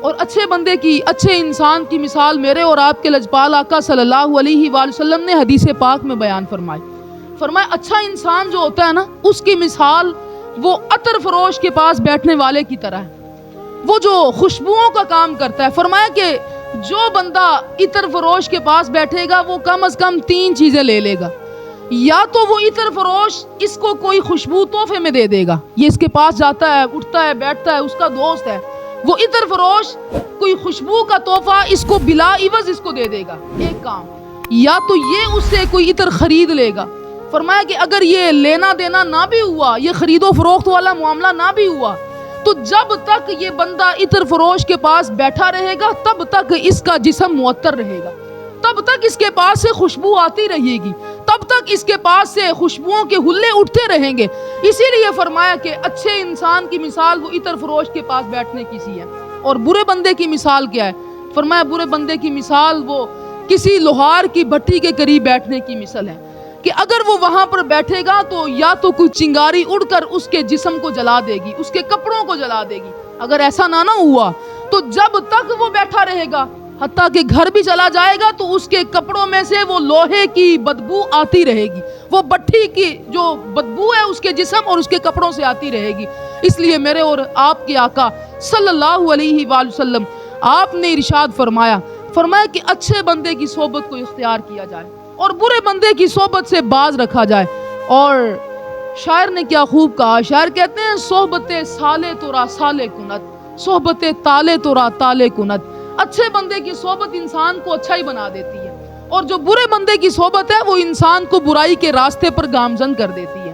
اور اچھے بندے کی، اچھے انسان کی مثال میرے اور آپ کے لجپال آقا صلی اللہ علیہ وآلہ وسلم نے حدیث پاک میں بیان فرمائی۔ فرمایا اچھا انسان جو ہوتا ہے نا، اس کی مثال وہ عطر فروش کے پاس بیٹھنے والے کی طرح ہے، وہ جو خوشبوؤں کا کام کرتا ہے۔ فرمایا کہ جو بندہ عطر فروش کے پاس بیٹھے گا وہ کم از کم 3 چیزیں لے لے گا۔ یا تو وہ عطر فروش اس کو کوئی خوشبو تحفے میں دے دے گا، یہ اس کے پاس جاتا ہے، اٹھتا ہے، بیٹھتا ہے، اس کا دوست ہے، وہ عطر فروش کوئی خوشبو کا تحفہ اس کو بلا عوض اس کو دے دے گا، ایک کام۔ یا تو یہ اس سے کوئی عطر خرید لے گا۔ فرمایا کہ اگر یہ لینا دینا نہ بھی ہوا، یہ خرید و فروخت والا معاملہ نہ بھی ہوا، تو جب تک یہ بندہ عطر فروش کے پاس بیٹھا رہے گا تب تک اس کا جسم معطر رہے گا، تب تک اس کے پاس سے خوشبو آتی رہے گی، تب تک اس کے پاس سے خوشبوؤں کے حلے اٹھتے رہیں گے۔ اسی لیے فرمایا کہ اچھے انسان کی مثال وہ عطر فروش کے پاس بیٹھنے کی سی ہے۔ اور برے بندے کی مثال کیا ہے؟ فرمایا برے بندے کی مثال وہ کسی لوہار کی بھٹی کے قریب بیٹھنے کی مثل ہے کہ اگر وہ وہاں پر بیٹھے گا تو یا تو کوئی چنگاری اڑ کر اس کے جسم کو جلا دے گی، اس کے کپڑوں کو جلا دے گی۔ اگر ایسا نہ ہوا تو جب تک وہ بیٹھا رہے گا، حتیٰ کہ گھر بھی چلا جائے گا تو اس کے کپڑوں میں سے وہ لوہے کی بدبو آتی رہے گی، وہ بھٹی کی جو بدبو ہے اس کے جسم اور اس کے کپڑوں سے آتی رہے گی۔ اس لیے میرے اور آپ کے آقا صلی اللہ علیہ وآلہ وسلم آپ نے ارشاد فرمایا کہ اچھے بندے کی صحبت کو اختیار کیا جائے اور برے بندے کی صحبت سے باز رکھا جائے۔ اور شاعر نے کیا خوب کہا، شاعر کہتے ہیں صحبت سالے تو را سالے کنت، صحبت تالے تو را تالے کنت۔ اچھے بندے کی صحبت انسان کو اچھا ہی بنا دیتی ہے، اور جو برے بندے کی صحبت ہے وہ انسان کو برائی کے راستے پر گامزن کر دیتی ہے۔